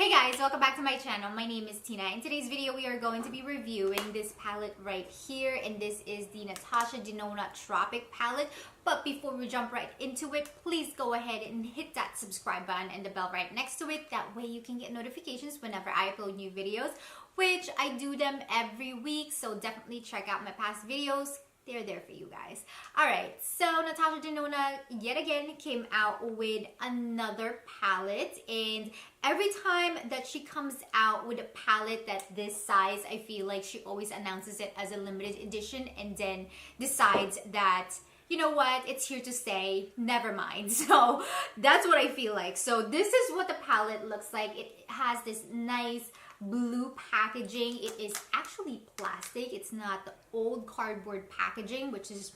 Hey guys, welcome back to my channel. My name is Tina. In today's video, we are going to be reviewing this palette right here, and this is the Natasha Denona Tropic Palette. But before we jump right into it, please go ahead and hit that subscribe button and the bell right next to it. That way you can get notifications whenever I upload new videos, which I do them every week, so definitely check out my past videos. They're there for you guys. Alright, so Natasha Denona yet again came out with another palette, and every time that she comes out with a palette that this size, I feel like she always announces it as a limited edition and then decides that, you know what, it's here to stay, never mind. So that's what I feel like. So this is what the palette looks like. It has this nice blue packaging. It is actually plastic. It's not the old cardboard packaging, which is,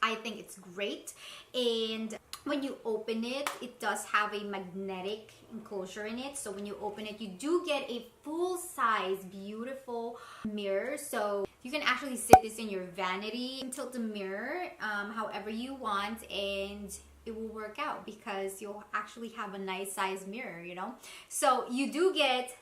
I think it's great. And when you open it, it does have a magnetic enclosure in it. So when you open it, you do get a full-size beautiful mirror. So you can actually sit this in your vanity and tilt the mirror however you want, and it will work out because you'll actually have a nice size mirror, you know. So you do get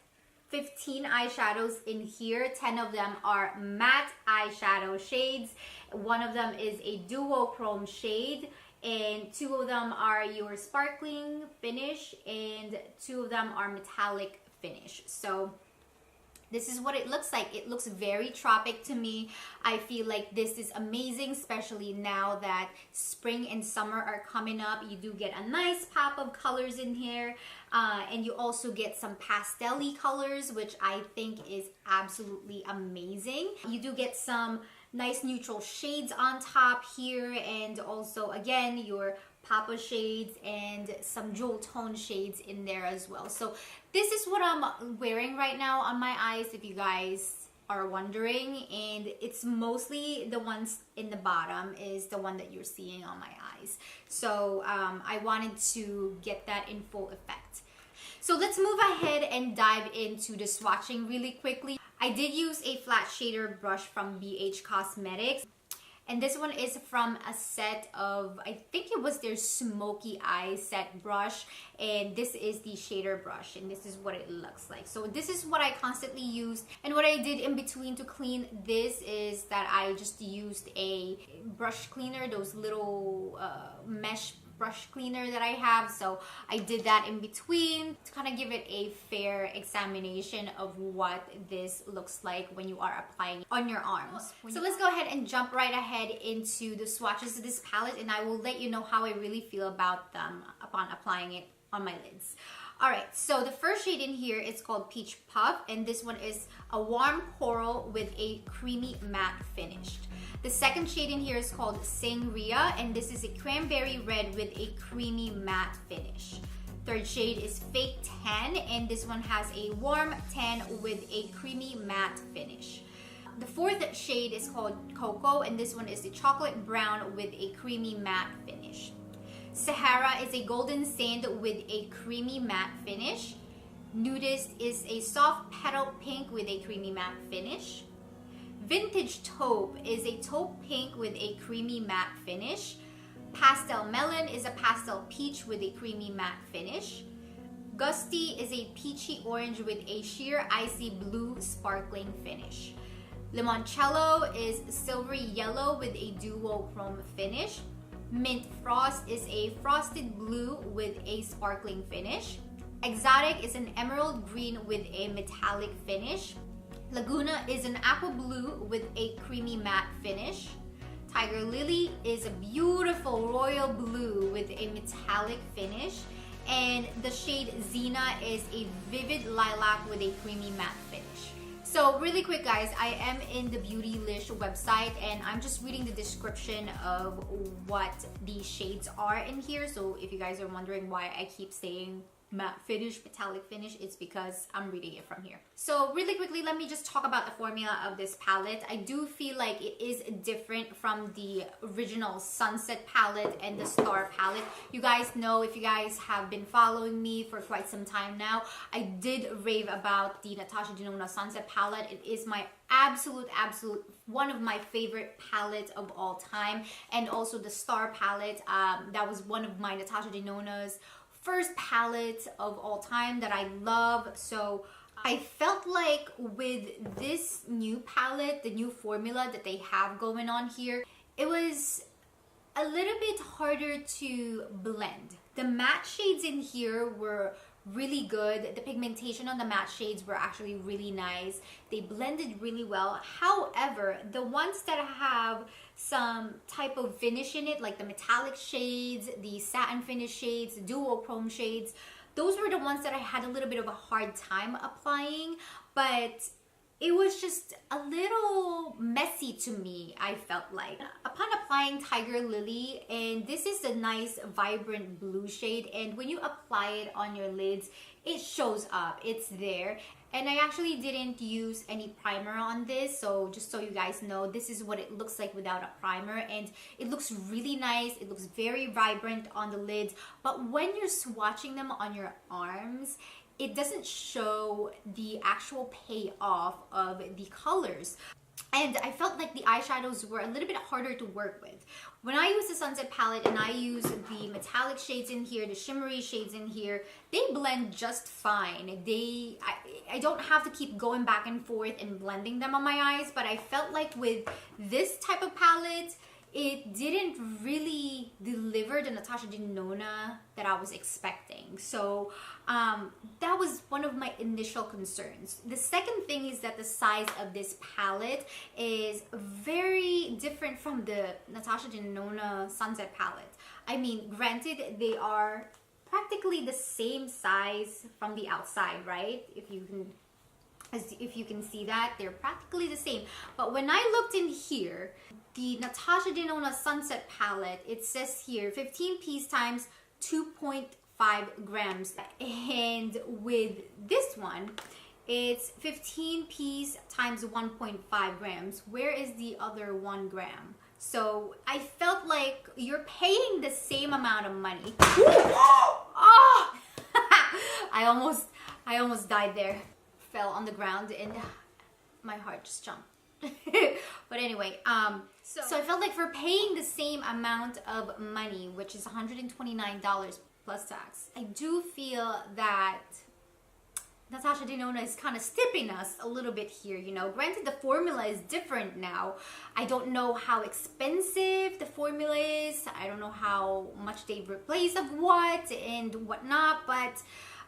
15 eyeshadows in here. 10 of them are matte eyeshadow shades. One of them is a duochrome shade, and 2 of them are your sparkling finish, and 2 of them are metallic finish. So this is what it looks like. It looks very tropic to me. I feel like this is amazing, especially now that spring and summer are coming up. You do get a nice pop of colors in here, and you also get some pastel-y colors, which I think is absolutely amazing. You do get some nice neutral shades on top here, and also again your papa shades and some jewel tone shades in there as well. So this is what I'm wearing right now on my eyes, if you guys are wondering, and it's mostly the ones in the bottom is the one that you're seeing on my eyes. So I wanted to get that in full effect. So let's move ahead and dive into the swatching really quickly. I did use a flat shader brush from BH Cosmetics. And this one is from a set of, I think it was their smoky eye set brush. And this is the shader brush, and this is what it looks like. So this is what I constantly used. And what I did in between to clean this is that I just used a brush cleaner, those little mesh brush cleaner that I have. So I did that in between to kind of give it a fair examination of what this looks like when you are applying it on your arms. So let's go ahead and jump right ahead into the swatches of this palette, and I will let you know how I really feel about them upon applying it on my lids. Alright, so the first shade in here is called Peach Puff, and this one is a warm coral with a creamy matte finish. The second shade in here is called Sangria, and this is a cranberry red with a creamy matte finish. Third shade is Fake Tan, and this one has a warm tan with a creamy matte finish. The fourth shade is called Cocoa, and this one is the chocolate brown with a creamy matte finish. Sahara is a golden sand with a creamy matte finish. Nudist is a soft petal pink with a creamy matte finish. Vintage Taupe is a taupe pink with a creamy matte finish. Pastel Melon is a pastel peach with a creamy matte finish. Gusty is a peachy orange with a sheer icy blue sparkling finish. Limoncello is silvery yellow with a duochrome finish. Mint Frost is a frosted blue with a sparkling finish. Exotic is an emerald green with a metallic finish. Laguna is an aqua blue with a creamy matte finish. Tiger Lily is a beautiful royal blue with a metallic finish. And the shade Zena is a vivid lilac with a creamy matte finish. So really quick guys, I am in the Beautylish website, and I'm just reading the description of what these shades are in here. So if you guys are wondering why I keep saying matte finish, metallic finish, it's because I'm reading it from here. So really quickly, let me just talk about the formula of this palette. I do feel like it is different from the original Sunset palette and the Star palette. You guys know, if you guys have been following me for quite some time now, I did rave about the Natasha Denona Sunset palette. It is my absolute one of my favorite palettes of all time, and also the Star palette. That was one of my Natasha Denona's first palette of all time that I love. So I felt like with this new palette, the new formula that they have going on here, it was a little bit harder to blend. The matte shades in here were really good. The pigmentation on the matte shades were actually really nice. They blended really well. However, the ones that have some type of finish in it, like the metallic shades, the satin finish shades, the duochrome shades, those were the ones that I had a little bit of a hard time applying, but it was just a little messy to me, I felt like. Upon applying Tiger Lily, and this is a nice vibrant blue shade, and when you apply it on your lids, it shows up, it's there. And I actually didn't use any primer on this, so just so you guys know, this is what it looks like without a primer, and it looks really nice. It looks very vibrant on the lids, but when you're swatching them on your arms, it doesn't show the actual payoff of the colors. And I felt like the eyeshadows were a little bit harder to work with. When I use the Sunset palette and I use the metallic shades in here, the shimmery shades in here, they blend just fine. I don't have to keep going back and forth and blending them on my eyes, but I felt like with this type of palette, it didn't really deliver the Natasha Denona that I was expecting. So that was one of my initial concerns. The second thing is that the size of this palette is very different from the Natasha Denona Sunset palette. I mean, granted, they are practically the same size from the outside, right? If you can see that, they're practically the same. But when I looked in here, the Natasha Denona Sunset palette, it says here 15 piece times 2.5 grams. And with this one, it's 15 piece times 1.5 grams. Where is the other 1 gram? So I felt like you're paying the same amount of money. Oh! I almost died there. Fell on the ground and my heart just jumped. But anyway, so I felt like for paying the same amount of money, which is $129 plus tax, I do feel that Natasha Denona is kind of stipping us a little bit here, you know. Granted, the formula is different now. I don't know how expensive the formula is. I don't know how much they replace of what and whatnot, but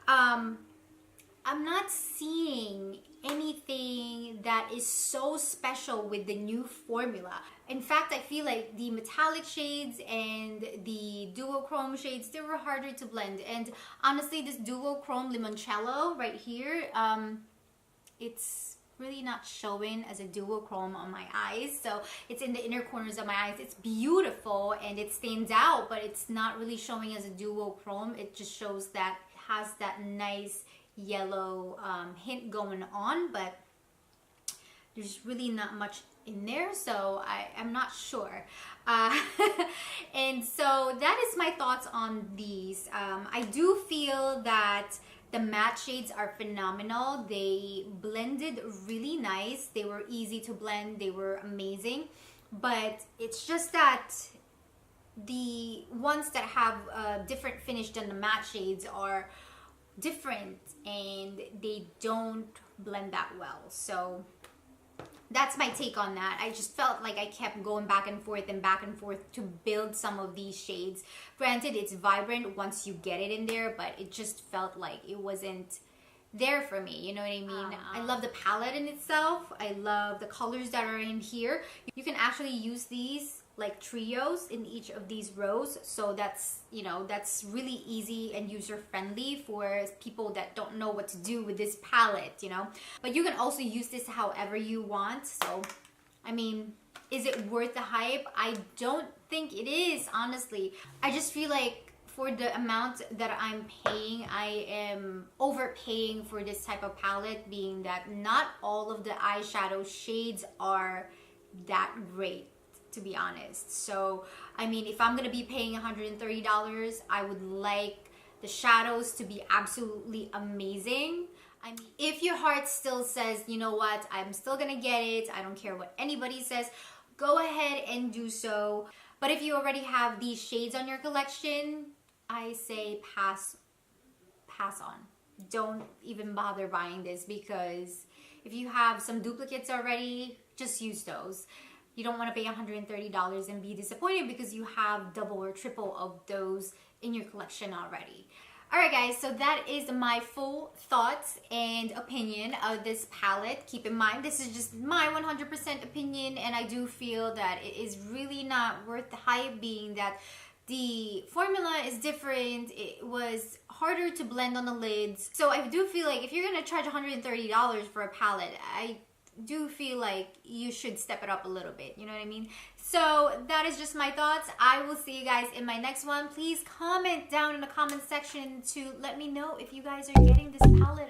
I'm not seeing anything that is so special with the new formula. In fact, I feel like the metallic shades and the duochrome shades, they were harder to blend. And honestly, this duochrome limoncello right here, it's really not showing as a duochrome on my eyes. So it's in the inner corners of my eyes. It's beautiful and it stands out, but it's not really showing as a duochrome. It just shows that it has that nice yellow hint going on, but there's really not much in there, so I'm not sure. And so that is my thoughts on these. I do feel that the matte shades are phenomenal. They blended really nice. They were easy to blend. They were amazing, but it's just that the ones that have a different finish than the matte shades are different and they don't blend that well. So that's my take on that. I just felt like I kept going back and forth to build some of these shades. Granted, it's vibrant once you get it in there, but it just felt like it wasn't there for me, you know what I mean? I love the palette in itself. I love the colors that are in here. You can actually use these like trios in each of these rows, so that's, you know, that's really easy and user friendly for people that don't know what to do with this palette, you know. But you can also use this however you want. So I mean, is it worth the hype? I don't think it is, honestly. I just feel like for the amount that I'm paying, I am overpaying for this type of palette, being that not all of the eyeshadow shades are that great, to be honest. So I mean, if I'm gonna be paying $130, I would like the shadows to be absolutely amazing. I mean, if your heart still says, you know what, I'm still gonna get it, I don't care what anybody says, go ahead and do so. But if you already have these shades on your collection, I say pass pass on. Don't even bother buying this, because if you have some duplicates already, just use those. You don't want to pay $130 and be disappointed because you have double or triple of those in your collection already. Alright guys, so that is my full thoughts and opinion of this palette. Keep in mind, this is just my 100% opinion, and I do feel that it is really not worth the hype, being that the formula is different. It was harder to blend on the lids. So I do feel like if you're going to charge $130 for a palette, I do feel like you should step it up a little bit, you know what I mean? So that is just my thoughts. I will see you guys in my next one. Please comment down in the comment section to let me know if you guys are getting this palette